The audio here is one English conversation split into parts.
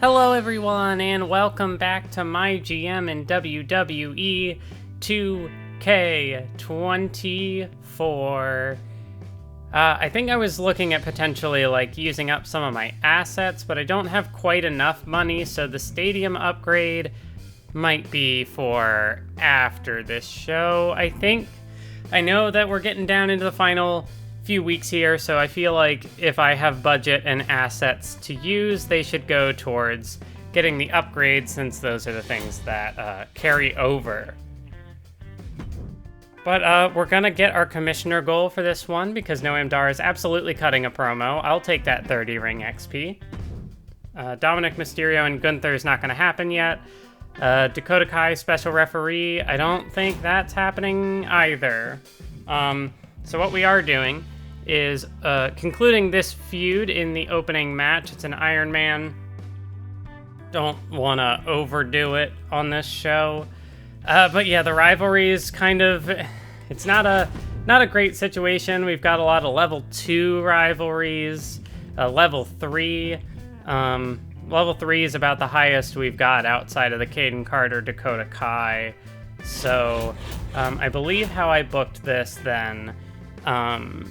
Hello everyone, and welcome back to MyGM and WWE 2K24. I think I was looking at potentially using up some of my assets, but I don't have quite enough money, so the stadium upgrade might be for after this show, I think. I know that we're getting down into the final few weeks here, so I feel like if I have budget and assets to use, they should go towards getting the upgrades, since those are the things that carry over. But we're gonna get our commissioner goal for this one, because Noam Dar is absolutely cutting a promo. I'll take that 30 ring XP. Dominic Mysterio and Gunther is not gonna happen yet. Dakota Kai special referee, I don't think that's happening either. So what we are doing is concluding this feud in the opening match. It's an Iron Man. Don't want to overdo it on this show. But yeah, the rivalry is kind of... It's not a great situation. We've got a lot of level 2 rivalries. Level 3. Level 3 is about the highest we've got outside of the Caden Carter Dakota Kai. So I believe how I booked this then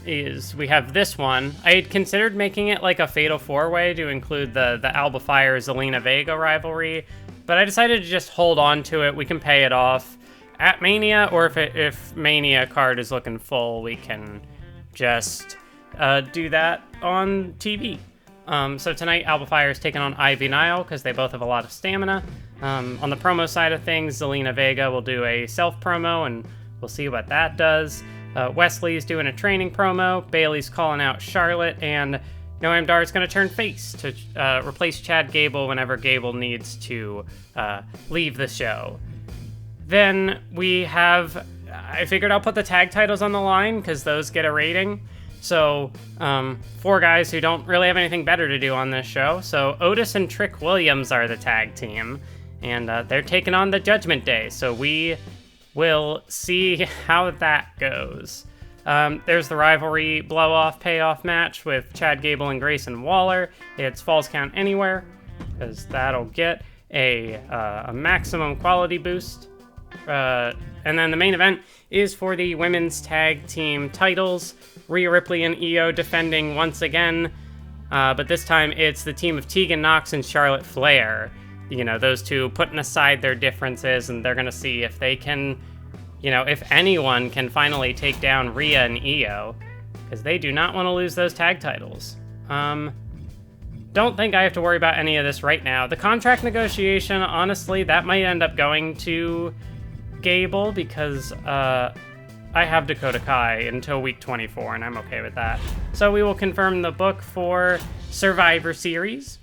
is we have this one. I had considered making it like a Fatal 4-Way to include the Alba Fire Zelina Vega rivalry, but I decided to just hold on to it. We can pay it off at Mania, or if Mania card is looking full, we can just do that on TV. So tonight, Alba Fire is taking on Ivy Nile because they both have a lot of stamina. On the promo side of things, Zelina Vega will do a self-promo, and we'll see what that does. Wesley's doing a training promo, Bailey's calling out Charlotte, and Noam Dar is going to turn face to replace Chad Gable whenever Gable needs to leave the show. Then we have... I figured I'll put the tag titles on the line because those get a rating. So, 4 guys who don't really have anything better to do on this show. So, Otis and Trick Williams are the tag team, and they're taking on the Judgment Day. So, we will see how that goes. There's the rivalry blow-off payoff match with Chad Gable and Grayson Waller. It's Falls Count Anywhere, because that'll get a maximum quality boost. And then the main event is for the women's tag team titles. Rhea Ripley and Io defending once again, but this time it's the team of Tegan Nox and Charlotte Flair. You know, those two putting aside their differences, and they're going to see if they can, if anyone can finally take down Rhea and Io, because they do not want to lose those tag titles. Don't think I have to worry about any of this right now. The contract negotiation, honestly, that might end up going to Gable, because I have Dakota Kai until week 24, and I'm okay with that. So we will confirm the book for Survivor Series.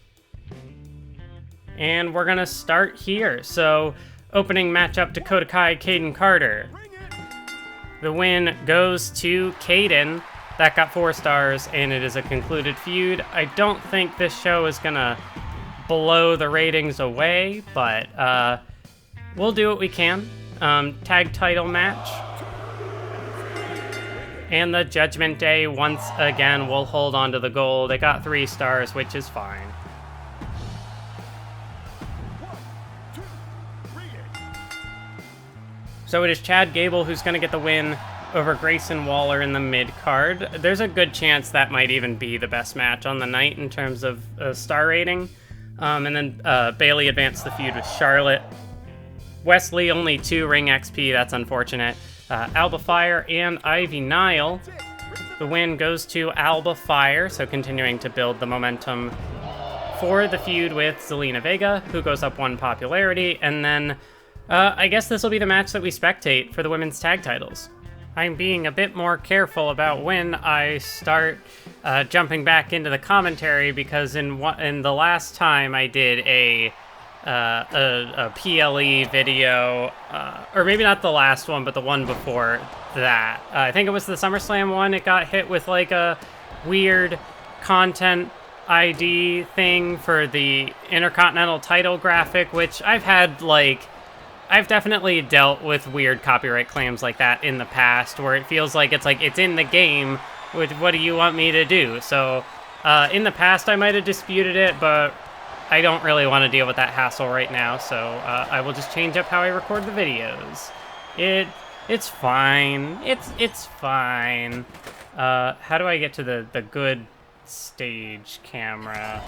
And we're gonna start here. So, opening matchup, Dakota Kai, Caden Carter. The win goes to Caden. That got 4 stars, and it is a concluded feud. I don't think this show is gonna blow the ratings away, but we'll do what we can. Tag title match. And the Judgment Day, once again, will hold on to the gold. They got 3 stars, which is fine. So it is Chad Gable who's going to get the win over Grayson Waller in the mid-card. There's a good chance that might even be the best match on the night in terms of star rating. And then Bailey advanced the feud with Charlotte. Wesley, only 2 ring XP, that's unfortunate. Alba Fire and Ivy Nile. The win goes to Alba Fire, so continuing to build the momentum for the feud with Zelina Vega, who goes up 1 popularity, and then I guess this will be the match that we spectate for the women's tag titles. I'm being a bit more careful about when I start jumping back into the commentary, because in the last time I did a PLE video, or maybe not the last one, but the one before that. I think it was the SummerSlam one. It got hit with a weird content ID thing for the Intercontinental title graphic, which I've had I've definitely dealt with weird copyright claims like that in the past, where it feels like it's in the game, what do you want me to do? So in the past I might have disputed it, but I don't really want to deal with that hassle right now, so I will just change up how I record the videos. It's fine. It's fine. How do I get to the good stage camera?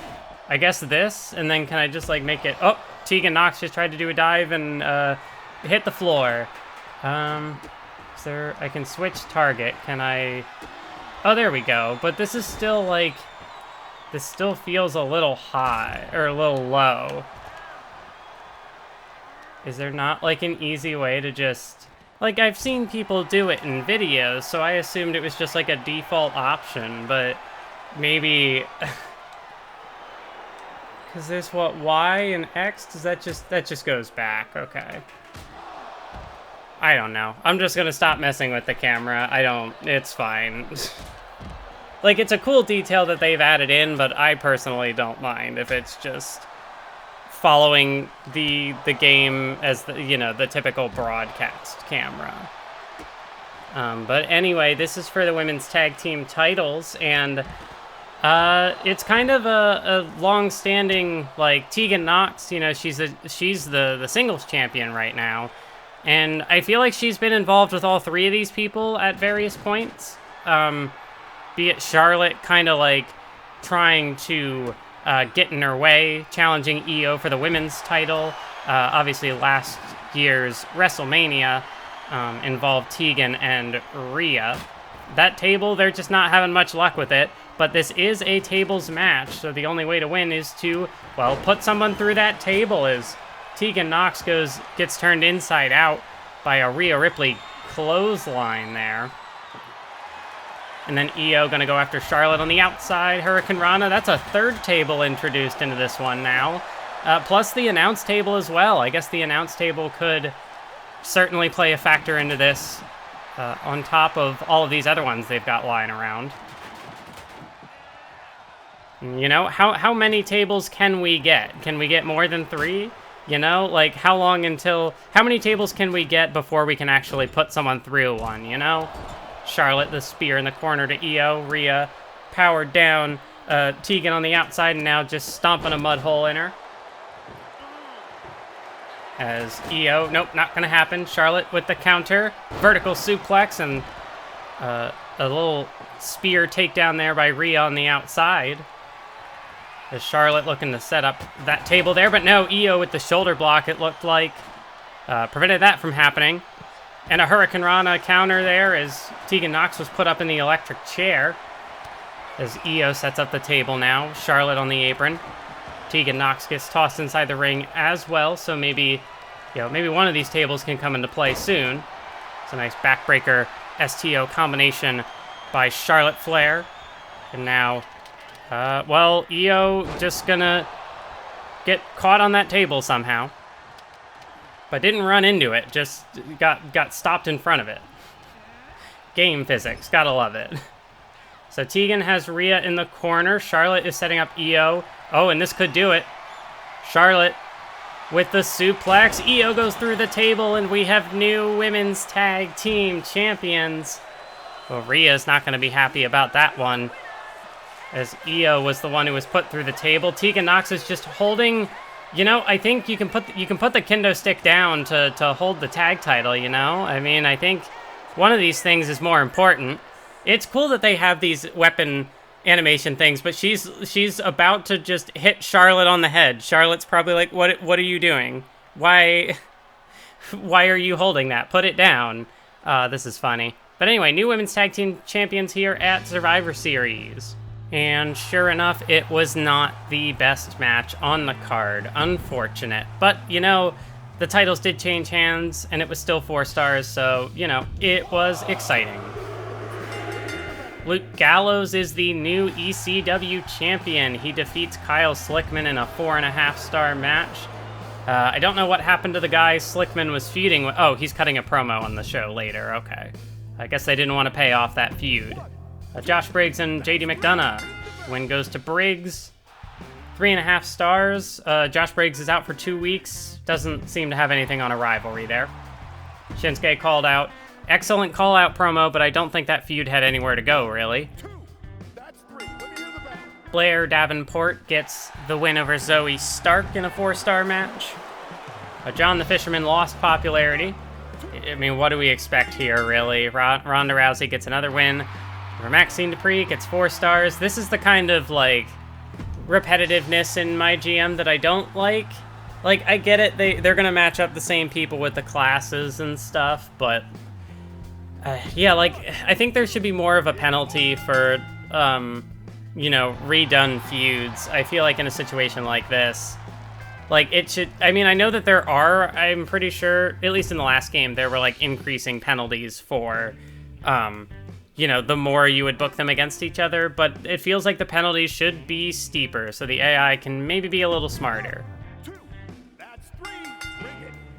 I guess this, and then can I just like make it... Oh, Tegan Nox just tried to do a dive and hit the floor. Is there... I can switch target. Can I... Oh, there we go. But this is still like... This still feels a little high, or a little low. Is there not like an easy way to just... Like, I've seen people do it in videos, so I assumed it was just like a default option, but maybe... Because there's what, Y and X? Does that just goes back, okay. I don't know. I'm just gonna stop messing with the camera. It's fine. Like, it's a cool detail that they've added in, but I personally don't mind if it's just following the game as the, you know, the typical broadcast camera. But anyway, this is for the women's tag team titles, and it's kind of a long-standing, like, Tegan Nox, you know, she's the singles champion right now, and I feel like she's been involved with all three of these people at various points. Be it Charlotte kind of like trying to get in her way, challenging Io for the women's title. Obviously, last year's WrestleMania involved Tegan and Rhea. That table, they're just not having much luck with it, but this is a tables match, so the only way to win is to, well, put someone through that table as Tegan Nox gets turned inside out by a Rhea Ripley clothesline there. And then Io gonna go after Charlotte on the outside. Hurricane Rana, that's a third table introduced into this one now. Plus the announce table as well. I guess the announce table could certainly play a factor into this, on top of all of these other ones they've got lying around. You know, how many tables can we get? Can we get more than 3? You know, like how many tables can we get before we can actually put someone through one, you know? Charlotte, the spear in the corner to Io. Rhea powered down. Tegan on the outside, and now just stomping a mud hole in her. As Io, nope, not gonna happen. Charlotte with the counter. Vertical suplex, and a little spear takedown there by Rhea on the outside. As Charlotte looking to set up that table there, but no, Io with the shoulder block, it looked like. Prevented that from happening. And a Hurricane Rana counter there as Tegan Nox was put up in the electric chair. As Io sets up the table now. Charlotte on the apron. Tegan Nox gets tossed inside the ring as well. So maybe one of these tables can come into play soon. It's a nice backbreaker STO combination by Charlotte Flair. And now, well, Io just gonna get caught on that table somehow. But didn't run into it, just got stopped in front of it. Game physics, gotta love it. So Tegan has Rhea in the corner. Charlotte is setting up Io. Oh, and this could do it. Charlotte with the suplex. Io goes through the table, and we have new women's tag team champions. Well, Rhea's not gonna be happy about that one, as Io was the one who was put through the table. Tegan Nox is just holding... You know, I think you can put the kendo stick down to hold the tag title, you know? I mean, I think one of these things is more important. It's cool that they have these weapon animation things, but she's about to just hit Charlotte on the head. Charlotte's probably like, what are you doing? Why are you holding that? Put it down. This is funny. But anyway, new women's tag team champions here at Survivor Series. And sure enough, it was not the best match on the card. Unfortunate. But, you know, the titles did change hands, and it was still 4 stars, so, you know, it was exciting. Luke Gallows is the new ECW champion. He defeats Kyle Slickman in a 4.5-star match. I don't know what happened to the guy Slickman was feuding with. Oh, he's cutting a promo on the show later. Okay. I guess they didn't want to pay off that feud. Josh Briggs and JD McDonough. Win goes to Briggs. 3.5 stars. Josh Briggs is out for 2 weeks. Doesn't seem to have anything on a rivalry there. Shinsuke called out. Excellent call-out promo, but I don't think that feud had anywhere to go, really. Blair Davenport gets the win over Zoe Stark in a 4-star match. John the Fisherman lost popularity. I mean, what do we expect here, really? Ronda Rousey gets another win. Maxine Dupree gets 4 stars. This is the kind of, like, repetitiveness in MyGM that I don't like. Like, I get it, they're gonna match up the same people with the classes and stuff, but... yeah, like, I think there should be more of a penalty for, you know, redone feuds. I feel like in a situation like this, like, it should... I mean, I know that there are, I'm pretty sure, at least in the last game, there were, like, increasing penalties for, you know, the more you would book them against each other, but it feels like the penalties should be steeper, so the AI can maybe be a little smarter.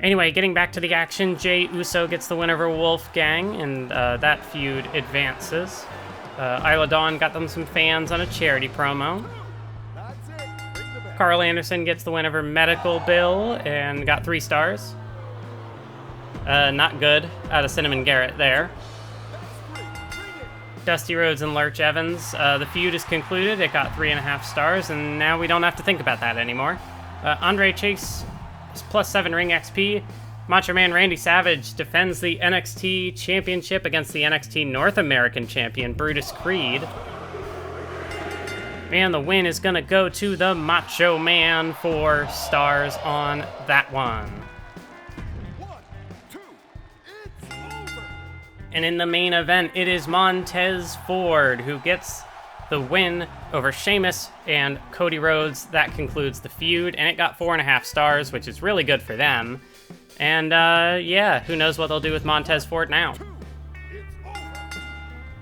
Anyway, getting back to the action, Jey Uso gets the win over Wolfgang, and that feud advances. Isla Dawn got them some fans on a charity promo. Carl Anderson gets the win over Medical Bill and got 3 stars. Not good out of Cinnamon Garrett there. Dusty Rhodes and Lurch Evans. The feud is concluded. It got 3.5 stars, and now we don't have to think about that anymore. Andre Chase +7 ring XP. Macho Man Randy Savage defends the NXT Championship against the NXT North American Champion, Brutus Creed. And the win is gonna go to the Macho Man, 4 stars on that one. And in the main event, it is Montez Ford who gets the win over Sheamus and Cody Rhodes. That concludes the feud, and it got 4.5 stars, which is really good for them. And yeah, who knows what they'll do with Montez Ford now.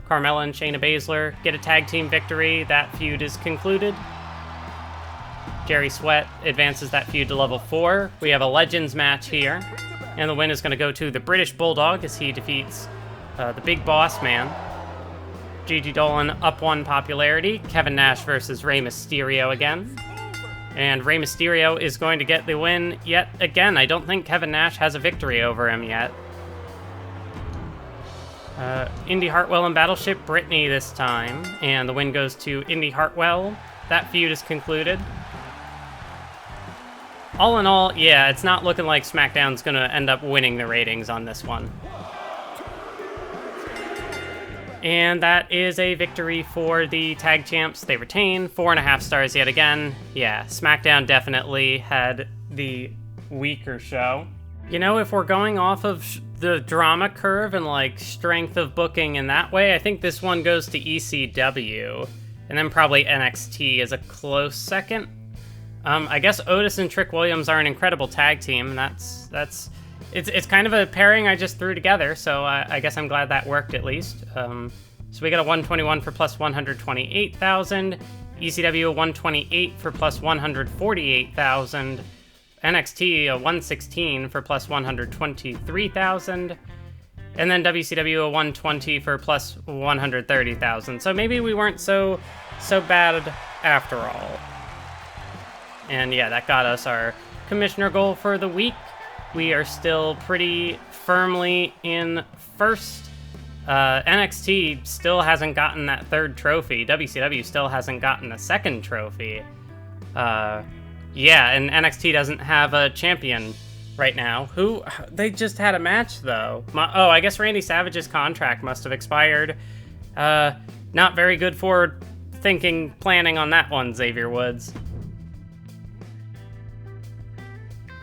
Carmella and Shayna Baszler get a tag team victory. That feud is concluded. Jerry Sweat advances that feud to level 4. We have a Legends match here, and the win is going to go to the British Bulldog as he defeats the Big Boss Man. Gigi Dolan up 1 popularity. Kevin Nash versus Rey Mysterio again. And Rey Mysterio is going to get the win yet again. I don't think Kevin Nash has a victory over him yet. Indy Hartwell and Battleship Brittany this time. And the win goes to Indy Hartwell. That feud is concluded. All in all, yeah, it's not looking like SmackDown's going to end up winning the ratings on this one. And that is a victory for the tag champs. They retain 4.5 stars yet again. Yeah, SmackDown definitely had the weaker show. You know, if we're going off of the drama curve and like strength of booking in that way, I think this one goes to ECW, and then probably NXT is a close second. I guess Otis and Trick Williams are an incredible tag team, and it's kind of a pairing I just threw together, so I guess I'm glad that worked at least. So we got a 121 for plus 128,000, ECW a 128 for plus 148,000, NXT a 116 for plus 123,000, and then WCW a 120 for plus 130,000. So maybe we weren't so bad after all. And yeah, that got us our commissioner goal for the week. We are still pretty firmly in first. NXT still hasn't gotten that 3rd trophy. WCW still hasn't gotten a 2nd trophy. Yeah, and NXT doesn't have a champion right now. They just had a match, though. I guess Randy Savage's contract must have expired. Not very good forward planning on that one, Xavier Woods.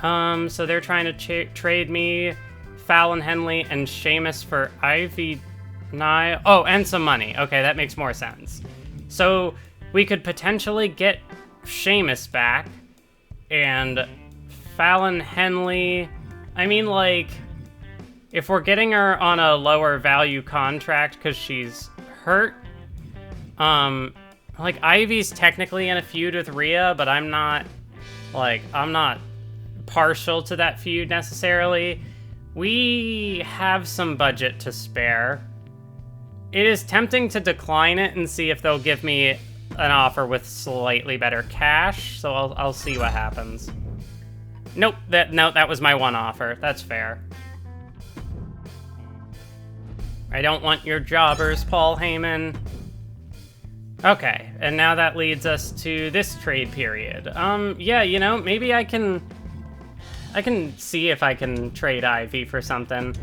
So they're trying to trade me Fallon Henley and Sheamus for Ivy Nye. Oh, and some money. Okay, that makes more sense. So we could potentially get Sheamus back and Fallon Henley. I mean, like, if we're getting her on a lower value contract because she's hurt, like, Ivy's technically in a feud with Rhea, but I'm not partial to that feud necessarily. We have some budget to spare. It is tempting to decline it and see if they'll give me an offer with slightly better cash, so I'll see what happens. Nope, that was my one offer. That's fair. I don't want your jobbers, Paul Heyman. Okay, And now that leads us to this trade period. Yeah, you know, maybe I can see if I can trade Ivy for something.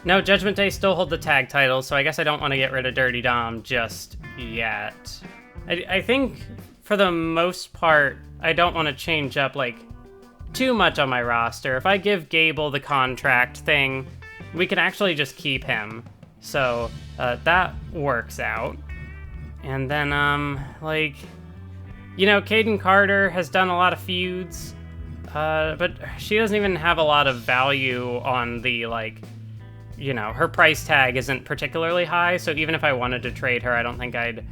No, Judgment Day still hold the tag title, so I guess I don't want to get rid of Dirty Dom just yet. I think, for the most part, I don't want to change up, like, too much on my roster. If I give Gable the contract thing, we can actually just keep him. So, that works out. And then, like, you know, Caden Carter has done a lot of feuds, but she doesn't even have a lot of value on the, like, you know, her price tag isn't particularly high, so even if I wanted to trade her, I don't think I'd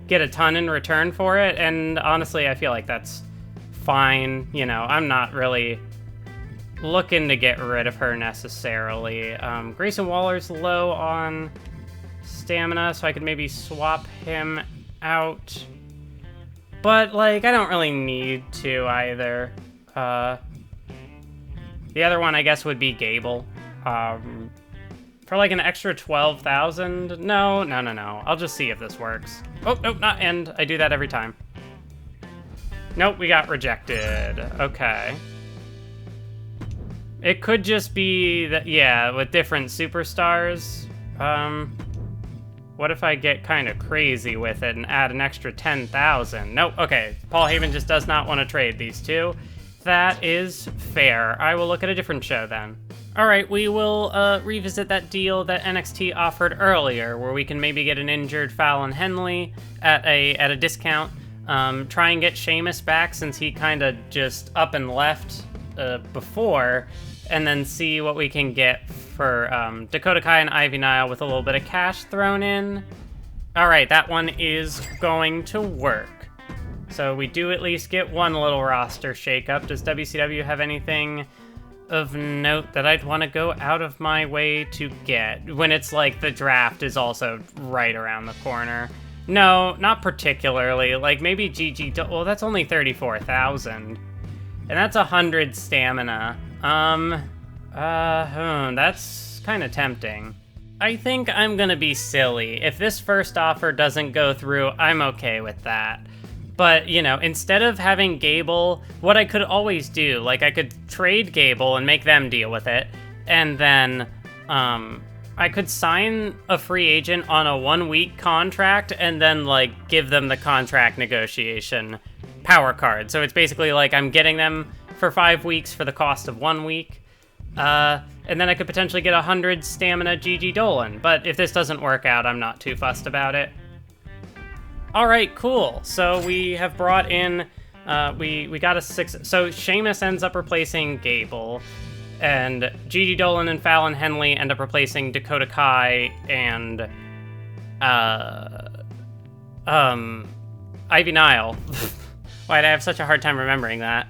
get a ton in return for it, and honestly, I feel like that's fine. You know, I'm not really looking to get rid of her necessarily. Grayson Waller's low on stamina, so I could maybe swap him out. But, like, I don't really need to either. The other one, I guess, would be Gable. For, like, an extra 12,000? No. I'll just see if this works. Oh, nope, not end. I do that every time. Nope, we got rejected. Okay. It could just be that, yeah, with different superstars. What if I get kind of crazy with it and add an extra 10,000? Nope, okay. Paul Heyman just does not want to trade these two. That is fair. I will look at a different show then. All right, we will revisit that deal that NXT offered earlier, where we can maybe get an injured Fallon Henley at a discount. Try and get Sheamus back, since he kind of just up and left before, and then see what we can get for Dakota Kai and Ivy Nile with a little bit of cash thrown in. All right, that one is going to work. So we do at least get one little roster shakeup. Does WCW have anything of note that I'd want to go out of my way to get when it's like the draft is also right around the corner? No, not particularly. Like, maybe GG... Well, that's only 34,000. And that's 100 stamina. That's kind of tempting. I think I'm gonna be silly. If this first offer doesn't go through, I'm okay with that. But, you know, instead of having Gable, what I could always do, like, I could trade Gable and make them deal with it, and then, I could sign a free agent on a 1-week contract and then, like, give them the contract negotiation power card. So it's basically like I'm getting them for 5 weeks for the cost of 1 week. And then I could potentially get 100 stamina Gigi Dolan. But if this doesn't work out, I'm not too fussed about it. All right, cool. So we have brought in, we got a 6. So Sheamus ends up replacing Gable. And Gigi Dolan and Fallon Henley end up replacing Dakota Kai and Ivy Nile. Why'd I have such a hard time remembering that?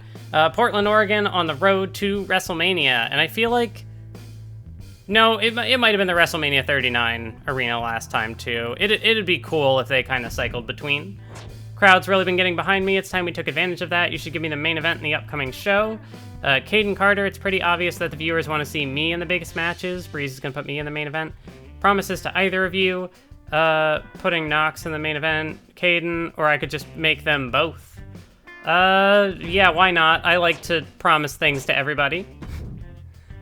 Portland, Oregon on the road to WrestleMania. And I feel like... No, it might have been the WrestleMania 39 arena last time, too. It'd be cool if they kind of cycled between. Crowd's really been getting behind me. It's time we took advantage of that. You should give me the main event in the upcoming show. Caden Carter, it's pretty obvious that the viewers want to see me in the biggest matches. Breeze is going to put me in the main event. Promises to either of you. Putting Knox in the main event, Caden, or I could just make them both. Yeah, why not? I like to promise things to everybody.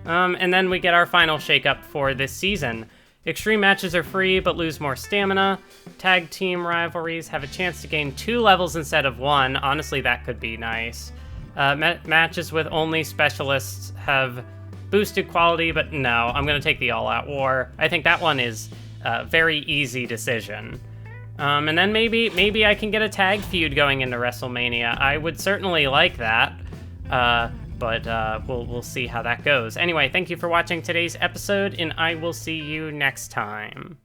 And then we get our final shakeup for this season. Extreme matches are free, but lose more stamina. Tag team rivalries have a chance to gain 2 levels instead of 1. Honestly, that could be nice. Matches with only specialists have boosted quality, but no, I'm going to take the all-out war. I think that one is a very easy decision. And then maybe I can get a tag feud going into WrestleMania. I would certainly like that. But we'll see how that goes. Anyway, thank you for watching today's episode, and I will see you next time.